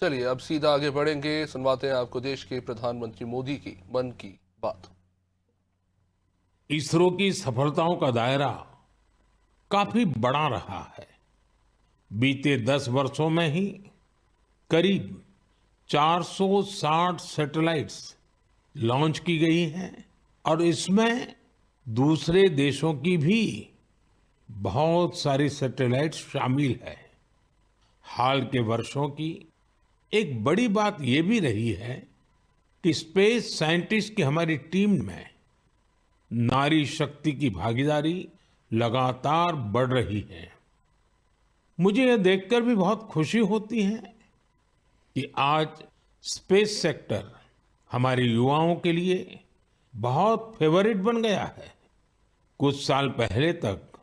चलिए अब सीधा आगे बढ़ेंगे, सुनवाते हैं आपको देश के प्रधानमंत्री मोदी की मन की बात। इसरो की सफलताओं का दायरा काफी बड़ा रहा है। बीते 10 वर्षों में ही करीब 460 सैटेलाइट्स लॉन्च की गई हैं और इसमें दूसरे देशों की भी बहुत सारी सैटेलाइट्स शामिल है। हाल के वर्षों की एक बड़ी बात ये भी रही है कि स्पेस साइंटिस्ट की हमारी टीम में नारी शक्ति की भागीदारी लगातार बढ़ रही है। मुझे यह देखकर भी बहुत खुशी होती है कि आज स्पेस सेक्टर हमारे युवाओं के लिए बहुत फेवरेट बन गया है। कुछ साल पहले तक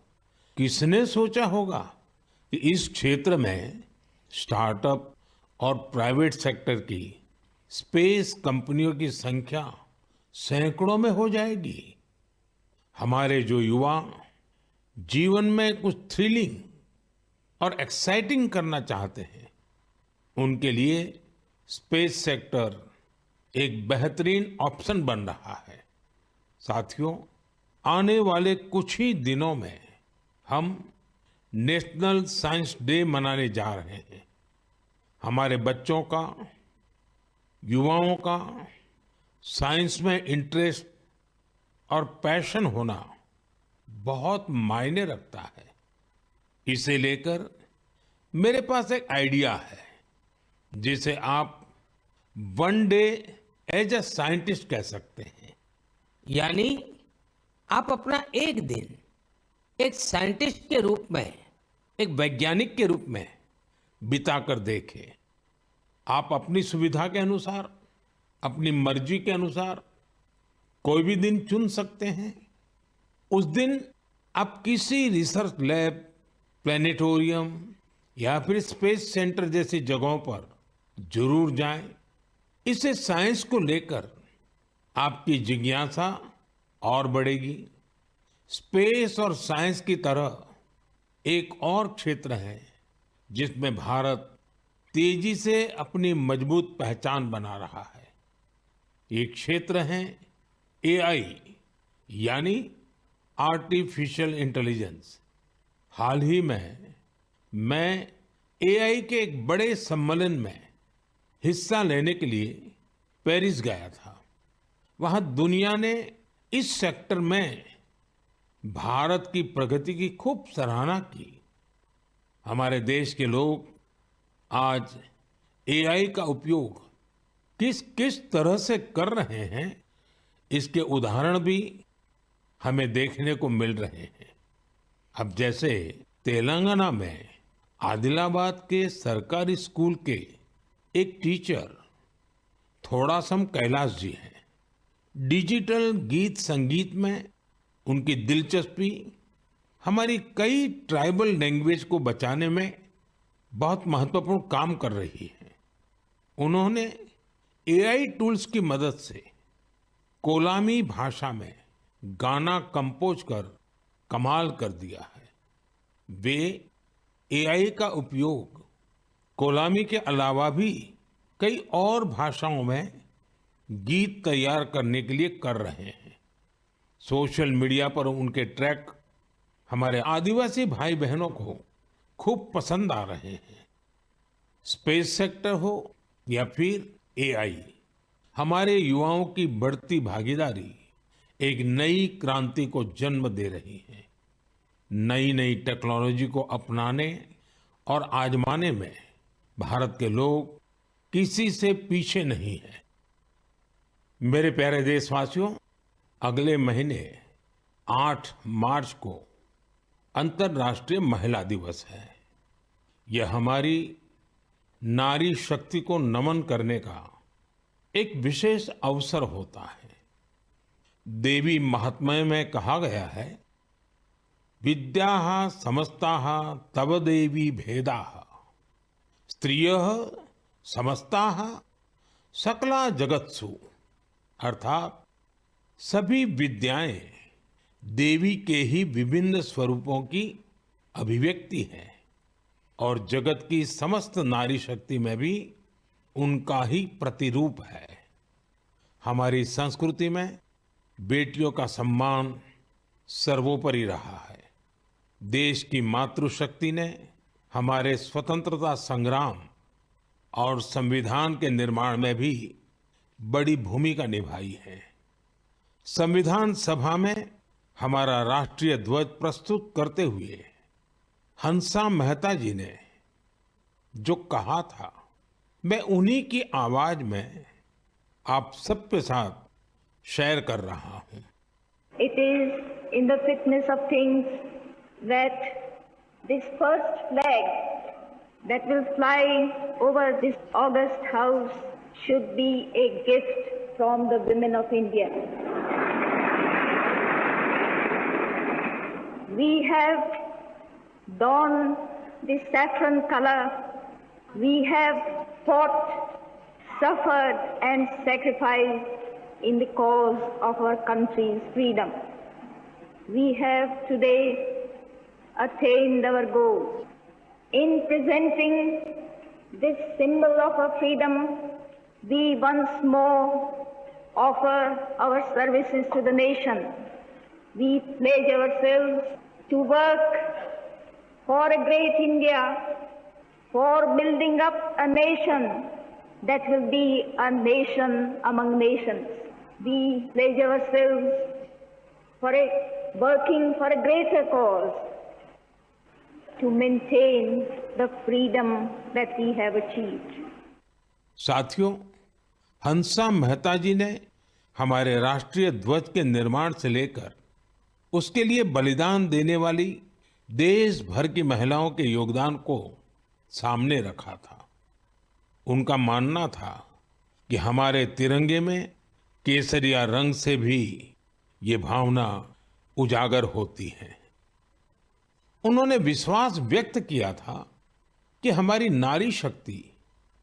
किसने सोचा होगा कि इस क्षेत्र में स्टार्टअप और प्राइवेट सेक्टर की स्पेस कंपनियों की संख्या सैकड़ों में हो जाएगी। हमारे जो युवा जीवन में कुछ थ्रिलिंग और एक्साइटिंग करना चाहते हैं, उनके लिए स्पेस सेक्टर एक बेहतरीन ऑप्शन बन रहा है। साथियों, आने वाले कुछ ही दिनों में हम नेशनल साइंस डे मनाने जा रहे हैं। हमारे बच्चों का, युवाओं का साइंस में इंटरेस्ट और पैशन होना बहुत मायने रखता है। इसे लेकर मेरे पास एक आइडिया है जिसे आप one day as a scientist कह सकते हैं। यानी आप अपना एक दिन एक साइंटिस्ट के रूप में, एक वैज्ञानिक के रूप में बिताकर देखें। आप अपनी सुविधा के अनुसार, अपनी मर्जी के अनुसार कोई भी दिन चुन सकते हैं। उस दिन आप किसी रिसर्च लैब, प्लेनेटोरियम या फिर स्पेस सेंटर जैसी जगहों पर जरूर जाएं। इससे साइंस को लेकर आपकी जिज्ञासा और बढ़ेगी। स्पेस और साइंस की तरह एक और क्षेत्र है जिसमें भारत तेजी से अपनी मजबूत पहचान बना रहा है। ये क्षेत्र है एआई, यानी आर्टिफिशियल इंटेलिजेंस। हाल ही में मैं एआई के एक बड़े सम्मेलन में हिस्सा लेने के लिए पेरिस गया था। वहां दुनिया ने इस सेक्टर में भारत की प्रगति की खूब सराहना की। हमारे देश के लोग आज एआई का उपयोग किस किस तरह से कर रहे हैं, इसके उदाहरण भी हमें देखने को मिल रहे हैं। अब जैसे तेलंगाना में आदिलाबाद के सरकारी स्कूल के एक टीचर थोड़ासम कैलाश जी हैं। डिजिटल गीत संगीत में उनकी दिलचस्पी हमारी कई ट्राइबल लैंग्वेज को बचाने में बहुत महत्वपूर्ण काम कर रही है। उन्होंने एआई टूल्स की मदद से कोलामी भाषा में गाना कंपोज कर कमाल कर दिया है। वे एआई का उपयोग कोलामी के अलावा भी कई और भाषाओं में गीत तैयार करने के लिए कर रहे हैं। सोशल मीडिया पर उनके ट्रैक हमारे आदिवासी भाई बहनों को खूब पसंद आ रहे हैं। स्पेस सेक्टर हो या फिर एआई, हमारे युवाओं की बढ़ती भागीदारी एक नई क्रांति को जन्म दे रही है। नई नई टेक्नोलॉजी को अपनाने और आजमाने में भारत के लोग किसी से पीछे नहीं हैं। मेरे प्यारे देशवासियों, अगले महीने 8 मार्च को अंतर्राष्ट्रीय महिला दिवस है। यह हमारी नारी शक्ति को नमन करने का एक विशेष अवसर होता है। देवी महात्म्य में कहा गया है, विद्याः समस्ताः तव देवी भेदाः स्त्रियः समस्ताः सकला जगत्सु। अर्थात सभी विद्याएं देवी के ही विभिन्न स्वरूपों की अभिव्यक्ति है और जगत की समस्त नारी शक्ति में भी उनका ही प्रतिरूप है। हमारी संस्कृति में बेटियों का सम्मान सर्वोपरि रहा है। देश की मातृशक्ति ने हमारे स्वतंत्रता संग्राम और संविधान के निर्माण में भी बड़ी भूमिका निभाई है। संविधान सभा में हमारा राष्ट्रीय ध्वज प्रस्तुत करते हुए हंसा मेहता जी ने जो कहा था, मैं उन्हीं की आवाज में आप सबके साथ शेयर कर रहा हूं। It is in the fitness of things that this first flag that will fly over this august house should be a gift from the women of India. We have donned the saffron color. We have fought, suffered and sacrificed in the cause of our country's freedom. We have today attained our goal. In presenting this symbol of our freedom, we once more offer our services to the nation. We pledge ourselves to work for a great India, for building up a nation that will be a nation among nations. We pledge ourselves for working for a greater cause to maintain the freedom that we have achieved. साथियों, हंसा मेहता जी ने हमारे राष्ट्रीय ध्वज के निर्माण से लेकर उसके लिए बलिदान देने वाली देश भर की महिलाओं के योगदान को सामने रखा था। उनका मानना था कि हमारे तिरंगे में केसरिया रंग से भी ये भावना उजागर होती है। उन्होंने विश्वास व्यक्त किया था कि हमारी नारी शक्ति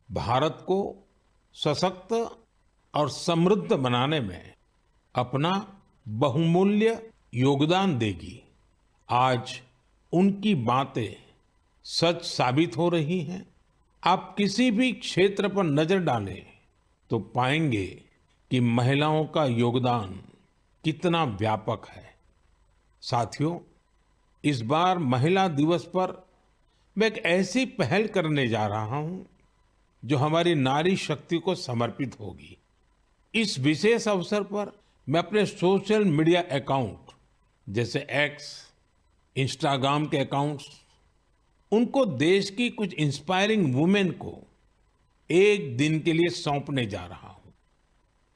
भारत को सशक्त और समृद्ध बनाने में अपना बहुमूल्य योगदान देगी। आज उनकी बातें सच साबित हो रही हैं। आप किसी भी क्षेत्र पर नजर डालें तो पाएंगे कि महिलाओं का योगदान कितना व्यापक है। साथियों, इस बार महिला दिवस पर मैं एक ऐसी पहल करने जा रहा हूं जो हमारी नारी शक्ति को समर्पित होगी। इस विशेष अवसर पर मैं अपने सोशल मीडिया अकाउंट जैसे एक्स, इंस्टाग्राम के अकाउंट्स, उनको देश की कुछ इंस्पायरिंग वुमेन को एक दिन के लिए सौंपने जा रहा हूं।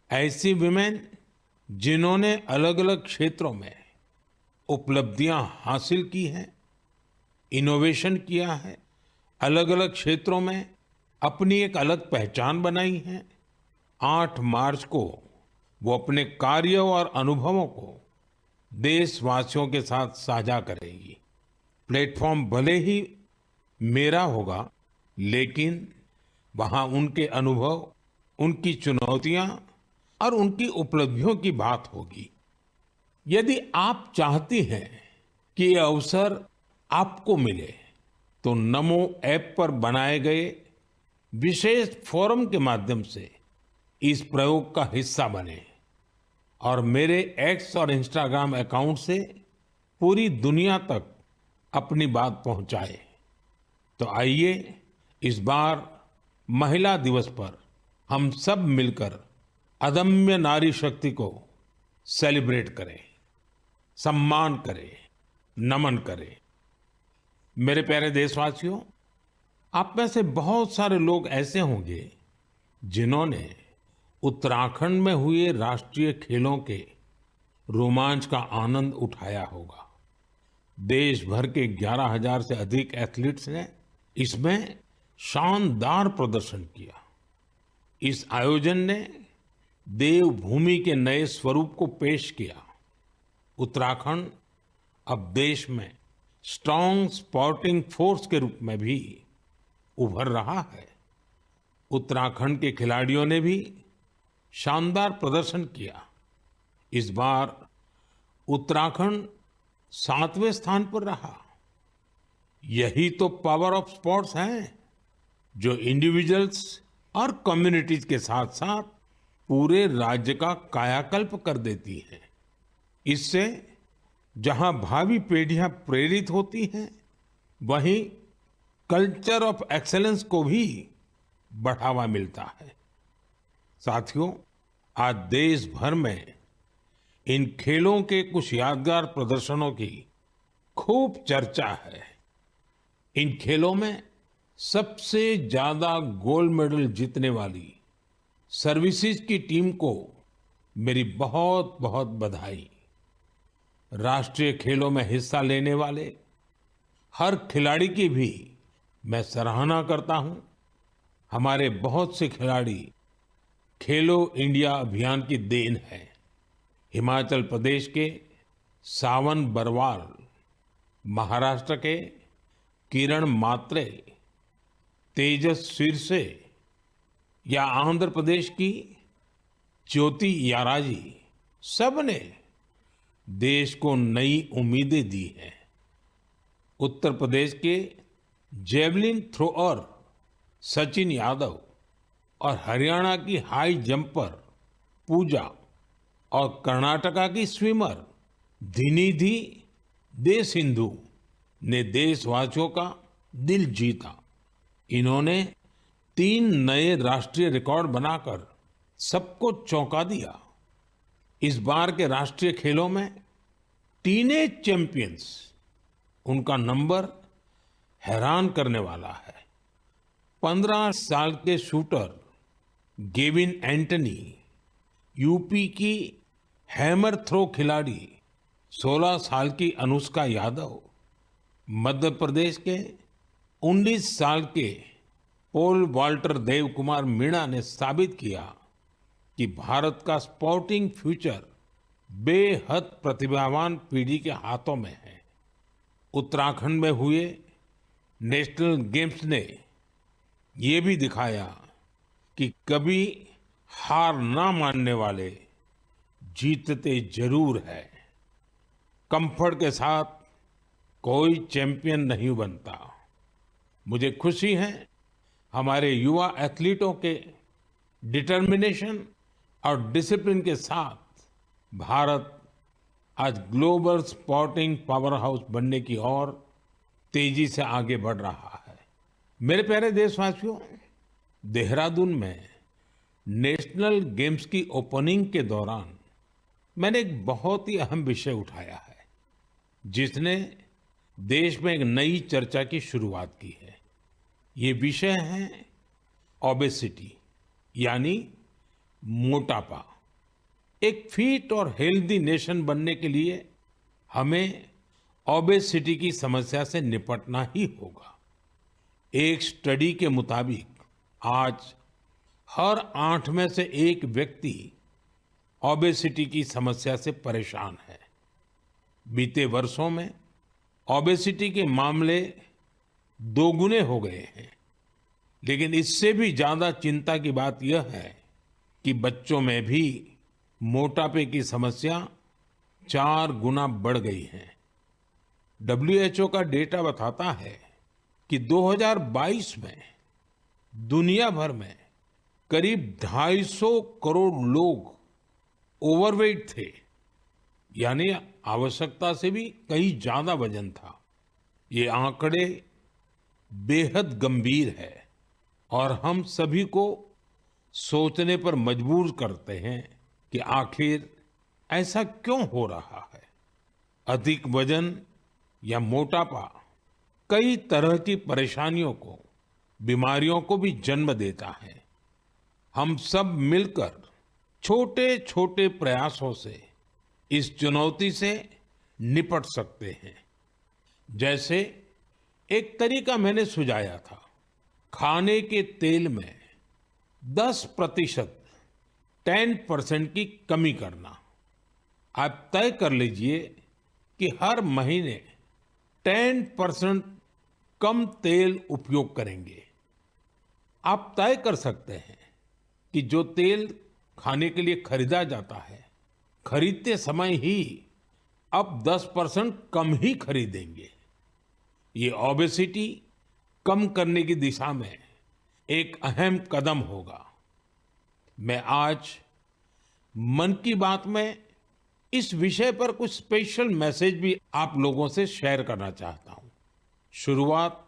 ऐसी वुमेन जिन्होंने अलग अलग क्षेत्रों में उपलब्धियां हासिल की हैं, इनोवेशन किया है, अलग अलग क्षेत्रों में अपनी एक अलग पहचान बनाई है। 8 मार्च को वो अपने कार्य और अनुभवों को देशवासियों के साथ साझा करेंगी। प्लेटफॉर्म भले ही मेरा होगा, लेकिन वहां उनके अनुभव, उनकी चुनौतियां और उनकी उपलब्धियों की बात होगी। यदि आप चाहती हैं कि ये अवसर आपको मिले तो नमो ऐप पर बनाए गए विशेष फोरम के माध्यम से इस प्रयोग का हिस्सा बने और मेरे एक्स और इंस्टाग्राम अकाउंट से पूरी दुनिया तक अपनी बात पहुंचाए। तो आइए इस बार महिला दिवस पर हम सब मिलकर अदम्य नारी शक्ति को सेलिब्रेट करें, सम्मान करें, नमन करें। मेरे प्यारे देशवासियों, आप में से बहुत सारे लोग ऐसे होंगे जिन्होंने उत्तराखंड में हुए राष्ट्रीय खेलों के रोमांच का आनंद उठाया होगा। देश भर के 11,000 से अधिक एथलीट्स ने इसमें शानदार प्रदर्शन किया। इस आयोजन ने देवभूमि के नए स्वरूप को पेश किया। उत्तराखंड अब देश में स्ट्रांग स्पोर्टिंग फोर्स के रूप में भी उभर रहा है। उत्तराखंड के खिलाड़ियों ने भी शानदार प्रदर्शन किया। इस बार उत्तराखंड 7वें स्थान पर रहा। यही तो पावर ऑफ स्पोर्ट्स है, जो इंडिविजुअल्स और कम्युनिटीज के साथ साथ पूरे राज्य का कायाकल्प कर देती है। इससे जहां भावी पीढ़ियां प्रेरित होती हैं, वहीं कल्चर ऑफ एक्सेलेंस को भी बढ़ावा मिलता है। साथियों, आज देश भर में इन खेलों के कुछ यादगार प्रदर्शनों की खूब चर्चा है। इन खेलों में सबसे ज्यादा गोल्ड मेडल जीतने वाली सर्विसेज की टीम को मेरी बहुत बहुत बधाई। राष्ट्रीय खेलों में हिस्सा लेने वाले हर खिलाड़ी की भी मैं सराहना करता हूं। हमारे बहुत से खिलाड़ी खेलो इंडिया अभियान की देन है। हिमाचल प्रदेश के सावन बरवाल, महाराष्ट्र के किरण मात्रे, तेजस सिरसे या आंध्र प्रदेश की ज्योति याराजी, सबने देश को नई उम्मीदें दी हैं। उत्तर प्रदेश के जेवलिन थ्रोअर सचिन यादव और हरियाणा की हाई जंपर पूजा और कर्नाटका की स्विमर धिनिधि दे सिंधु ने देशवासियों का दिल जीता। इन्होंने 3 नए राष्ट्रीय रिकॉर्ड बनाकर सबको चौंका दिया। इस बार के राष्ट्रीय खेलों में टीनेज चैंपियंस, उनका नंबर हैरान करने वाला है। 15 साल के शूटर गेविन एंटनी, यूपी की हैमर थ्रो खिलाड़ी 16 साल की अनुष्का यादव, मध्य प्रदेश के 19 साल के पोल वाल्टर देव कुमार मीणा ने साबित किया कि भारत का स्पोर्टिंग फ्यूचर बेहद प्रतिभावान पीढ़ी के हाथों में है। उत्तराखंड में हुए नेशनल गेम्स ने ये भी दिखाया कि कभी हार ना मानने वाले जीतते जरूर है। कंफर्ट के साथ कोई चैंपियन नहीं बनता। मुझे खुशी है हमारे युवा एथलीटों के डिटर्मिनेशन और डिसिप्लिन के साथ भारत आज ग्लोबल स्पोर्टिंग पावर हाउस बनने की ओर तेजी से आगे बढ़ रहा है। मेरे प्यारे देशवासियों, देहरादून में नेशनल गेम्स की ओपनिंग के दौरान मैंने एक बहुत ही अहम विषय उठाया है, जिसने देश में एक नई चर्चा की शुरुआत की है। ये विषय है ओबेसिटी, यानी मोटापा। एक फिट और हेल्दी नेशन बनने के लिए हमें ओबेसिटी की समस्या से निपटना ही होगा। एक स्टडी के मुताबिक आज हर 8 में से 1 व्यक्ति ओबेसिटी की समस्या से परेशान है। बीते वर्षों में ओबेसिटी के मामले 2 गुने हो गए हैं। लेकिन इससे भी ज्यादा चिंता की बात यह है कि बच्चों में भी मोटापे की समस्या 4 गुना बढ़ गई है। WHO का डेटा बताता है कि 2022 में दुनिया भर में करीब 250 करोड़ लोग ओवरवेट थे, यानी आवश्यकता से भी कहीं ज्यादा वजन था। ये आंकड़े बेहद गंभीर है और हम सभी को सोचने पर मजबूर करते हैं कि आखिर ऐसा क्यों हो रहा है। अधिक वजन या मोटापा कई तरह की परेशानियों को, बीमारियों को भी जन्म देता है। हम सब मिलकर छोटे छोटे प्रयासों से इस चुनौती से निपट सकते हैं। जैसे एक तरीका मैंने सुझाया था, खाने के तेल में 10% 10% की कमी करना। आप तय कर लीजिए कि हर महीने 10% कम तेल उपयोग करेंगे। आप तय कर सकते हैं कि जो तेल खाने के लिए खरीदा जाता है, खरीदते समय ही अब 10% कम ही खरीदेंगे। ये ओबेसिटी कम करने की दिशा में एक अहम कदम होगा। मैं आज मन की बात में इस विषय पर कुछ स्पेशल मैसेज भी आप लोगों से शेयर करना चाहता हूं। शुरुआत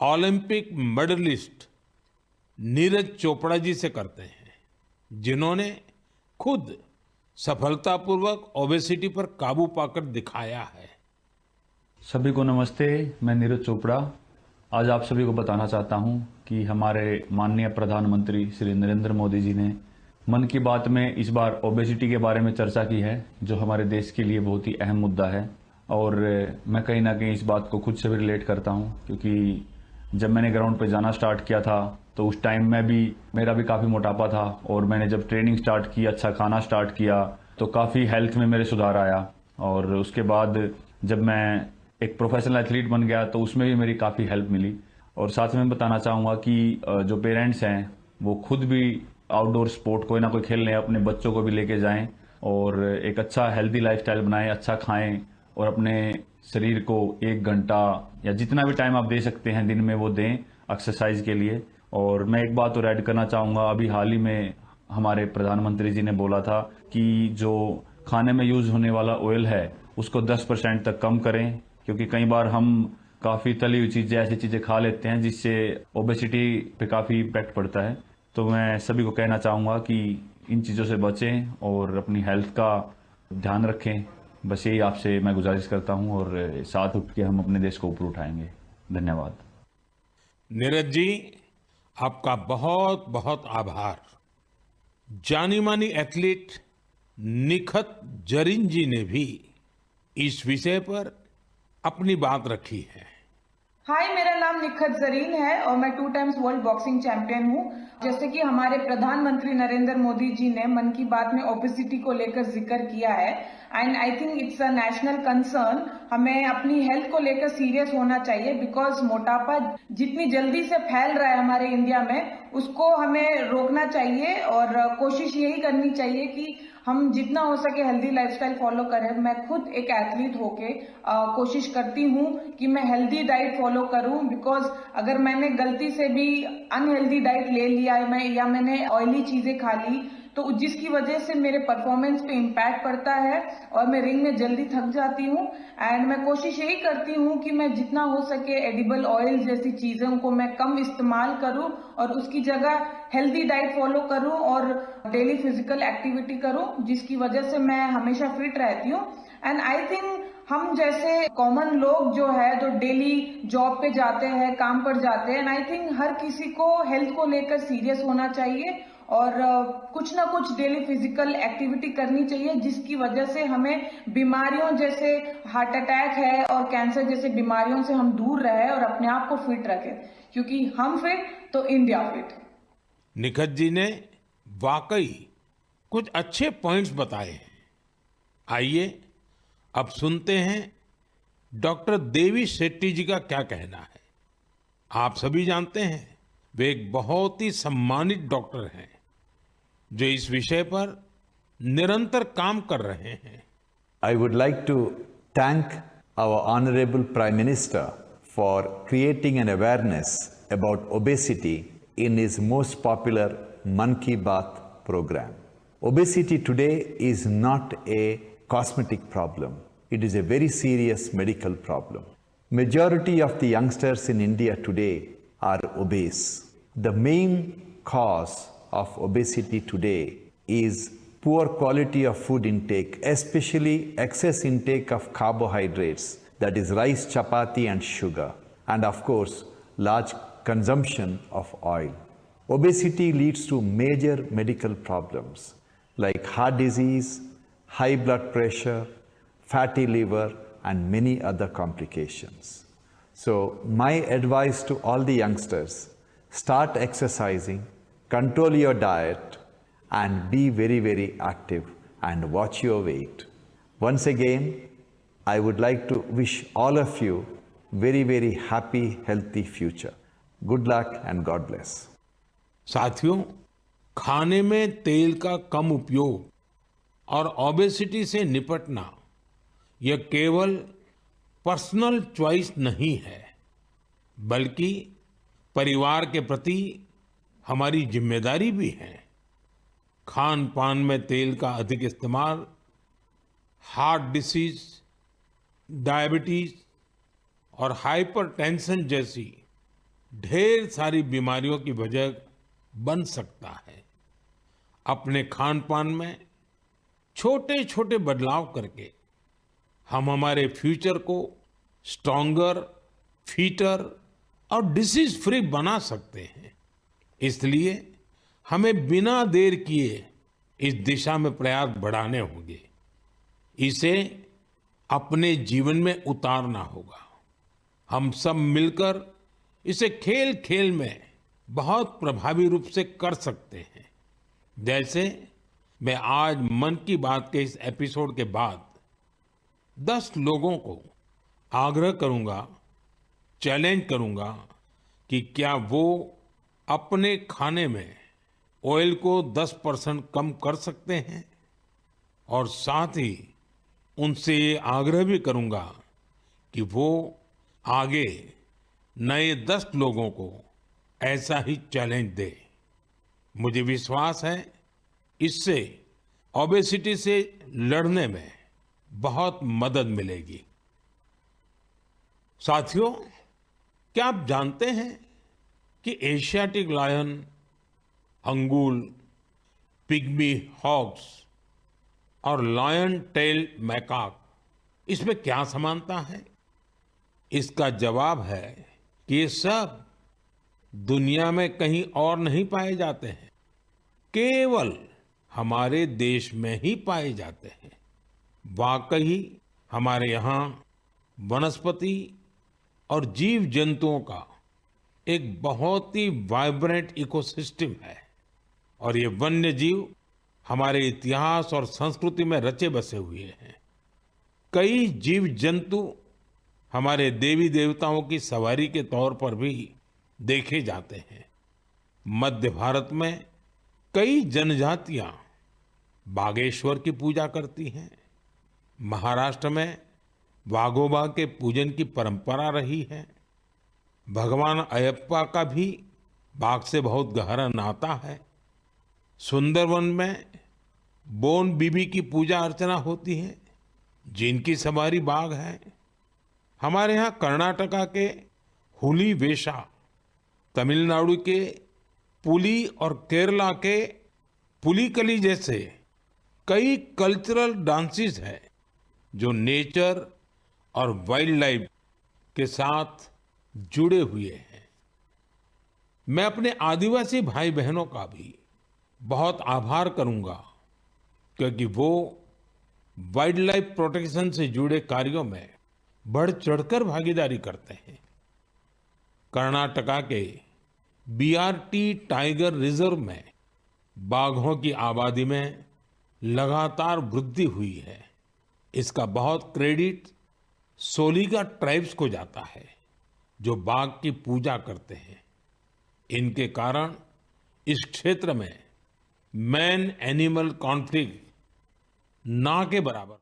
ओलंपिक मेडलिस्ट नीरज चोपड़ा जी से करते हैं, जिन्होंने खुद सफलतापूर्वक ओबेसिटी पर काबू पाकर दिखाया है। सभी को नमस्ते, मैं नीरज चोपड़ा आज आप सभी को बताना चाहता हूं कि हमारे माननीय प्रधानमंत्री श्री नरेंद्र मोदी जी ने मन की बात में इस बार ओबेसिटी के बारे में चर्चा की है, जो हमारे देश के लिए बहुत ही अहम मुद्दा है। और मैं कहीं ना कहीं इस बात को खुद से भी रिलेट करता हूं, क्योंकि जब मैंने ग्राउंड पे जाना स्टार्ट किया था तो उस टाइम मेरा भी काफ़ी मोटापा था, और मैंने जब ट्रेनिंग स्टार्ट की, अच्छा खाना स्टार्ट किया, तो काफ़ी हेल्थ में मेरे सुधार आया। और उसके बाद जब मैं एक प्रोफेशनल एथलीट बन गया तो उसमें भी मेरी काफ़ी हेल्प मिली। और साथ में बताना चाहूँगा कि जो पेरेंट्स हैं वो खुद भी आउटडोर स्पोर्ट कोई ना कोई खेलने अपने बच्चों को भी लेके जाएं और एक अच्छा हेल्दी लाइफस्टाइल बनाएं, अच्छा खाएं और अपने शरीर को 1 घंटा या जितना भी टाइम आप दे सकते हैं दिन में वो दें एक्सरसाइज के लिए। और मैं एक बात और ऐड करना चाहूँगा, अभी हाल ही में हमारे प्रधानमंत्री जी ने बोला था कि जो खाने में यूज होने वाला ऑयल है उसको 10% तक कम करें, क्योंकि कई बार हम काफ़ी तली हुई चीज़ें, ऐसी चीज़ें खा लेते हैं जिससे ओबेसिटी पे काफ़ी इम्पैक्ट पड़ता है। तो मैं सभी को कहना चाहूँगा कि इन चीज़ों से बचें और अपनी हेल्थ का ध्यान रखें। बस यही आपसे मैं गुजारिश करता हूँ, और साथ उठ के हम अपने देश को ऊपर उठाएंगे। धन्यवाद। नीरज जी, आपका बहुत बहुत आभार। जानी मानी एथलीट निखत जरीन जी ने भी इस विषय पर अपनी बात रखी है। हाय, मेरा नाम निखत जरीन है और मैं 2 टाइम्स वर्ल्ड बॉक्सिंग चैंपियन हूँ। जैसे कि हमारे प्रधानमंत्री नरेंद्र मोदी जी ने मन की बात में ओबेसिटी को लेकर जिक्र किया है, and I think it's a national concern. हमें अपनी हेल्थ को लेकर सीरियस होना चाहिए, बिकॉज मोटापा जितनी जल्दी से फैल रहा है हमारे इंडिया में, उसको हमें रोकना चाहिए और कोशिश यही करनी चाहिए कि हम जितना हो सके हेल्दी लाइफस्टाइल फॉलो करें। मैं खुद एक एथलीट होके कोशिश करती हूँ कि मैं हेल्दी डाइट फॉलो करूँ, बिकॉज अगर मैंने गलती से भी अनहेल्दी डाइट ले लिया है या मैंने ऑयली चीजें खा ली, तो जिसकी वजह से मेरे परफॉर्मेंस पे इम्पैक्ट पड़ता है और मैं रिंग में जल्दी थक जाती हूँ। एंड मैं कोशिश यही करती हूँ कि मैं जितना हो सके एडिबल ऑयल जैसी चीज़ों को मैं कम इस्तेमाल करूँ और उसकी जगह हेल्दी डाइट फॉलो करूँ और डेली फिजिकल एक्टिविटी करूँ, जिसकी वजह से मैं हमेशा फिट रहती हूँ। एंड आई थिंक हम जैसे कॉमन लोग जो है तो डेली जॉब पे जाते हैं, काम पर जाते हैं, एंड आई थिंक हर किसी को हेल्थ को लेकर सीरियस होना चाहिए और कुछ ना कुछ डेली फिजिकल एक्टिविटी करनी चाहिए, जिसकी वजह से हमें बीमारियों जैसे हार्ट अटैक है और कैंसर जैसे बीमारियों से हम दूर रहे और अपने आप को फिट रखें, क्योंकि हम फिट तो इंडिया फिट। निखत जी ने वाकई कुछ अच्छे पॉइंट्स बताए हैं। आइए अब सुनते हैं डॉक्टर देवी शेट्टी जी का क्या कहना है। आप सभी जानते हैं वे एक बहुत ही सम्मानित डॉक्टर हैं जो इस विषय पर निरंतर काम कर रहे हैं। I would like to thank our Honorable Prime Minister for creating an awareness about obesity in his most popular Man Ki Baat program. Obesity today is not a cosmetic problem. It is a very serious medical problem. Majority of the youngsters in India today are obese. The main cause of obesity today is poor quality of food intake, especially excess intake of carbohydrates, that is rice, chapati and sugar, and of course large consumption of oil. Obesity leads to major medical problems like heart disease, high blood pressure, fatty liver and many other complications. So my advice to all the youngsters, start exercising, control your diet and be very, very active and watch your weight. Once again, I would like to wish all of you very, very happy, healthy future. Good luck and God bless. साथियों, खाने में तेल का कम उपयोग और obesity से निपटना यह केवल पर्सनल चॉइस नहीं है, बल्कि परिवार के प्रति हमारी जिम्मेदारी भी है। खान पान में तेल का अधिक इस्तेमाल हार्ट डिसीज, डायबिटीज और हाइपरटेंशन जैसी ढेर सारी बीमारियों की वजह बन सकता है। अपने खान पान में छोटे छोटे बदलाव करके हम हमारे फ्यूचर को स्ट्रॉन्गर, फिटर और डिसीज फ्री बना सकते हैं। इसलिए हमें बिना देर किए इस दिशा में प्रयास बढ़ाने होंगे। इसे अपने जीवन में उतारना होगा। हम सब मिलकर इसे खेल खेल में बहुत प्रभावी रूप से कर सकते हैं। जैसे मैं आज मन की बात के इस एपिसोड के बाद 10 लोगों को आग्रह करूंगा, चैलेंज करूंगा कि क्या वो अपने खाने में ऑयल को 10% कम कर सकते हैं, और साथ ही उनसे ये आग्रह भी करूंगा कि वो आगे नए 10 लोगों को ऐसा ही चैलेंज दे। मुझे विश्वास है इससे ओबेसिटी से लड़ने में बहुत मदद मिलेगी। साथियों, क्या आप जानते हैं कि Asiatic lion, Angul, pygmy hogs और लायन टेल मैकाक, इसमें क्या समानता है? इसका जवाब है कि ये सब दुनिया में कहीं और नहीं पाए जाते हैं, केवल हमारे देश में ही पाए जाते हैं। वाकई हमारे यहाँ वनस्पति और जीव जंतुओं का एक बहुत ही वाइब्रेंट इकोसिस्टम है, और ये वन्य जीव हमारे इतिहास और संस्कृति में रचे बसे हुए हैं। कई जीव जंतु हमारे देवी देवताओं की सवारी के तौर पर भी देखे जाते हैं। मध्य भारत में कई जनजातियां बागेश्वर की पूजा करती हैं। महाराष्ट्र में वाघोबा के पूजन की परंपरा रही है। भगवान अयप्पा का भी बाघ से बहुत गहरा नाता है। सुंदरवन में बोन बीबी की पूजा अर्चना होती है, जिनकी सवारी बाघ है। हमारे यहाँ कर्नाटका के हुली वेशा, तमिलनाडु के पुली और केरला के पुलिकली जैसे कई कल्चरल डांसेस हैं जो नेचर और वाइल्ड लाइफ के साथ जुड़े हुए हैं। मैं अपने आदिवासी भाई बहनों का भी बहुत आभार करूंगा, क्योंकि वो वाइल्ड लाइफ प्रोटेक्शन से जुड़े कार्यों में बढ़ चढ़कर भागीदारी करते हैं। कर्नाटका के बीआरटी टाइगर रिजर्व में बाघों की आबादी में लगातार वृद्धि हुई है। इसका बहुत क्रेडिट सोलिगा ट्राइब्स को जाता है, जो बाघ की पूजा करते हैं। इनके कारण इस क्षेत्र में मैन एनिमल कॉन्फ्लिक्ट ना के बराबर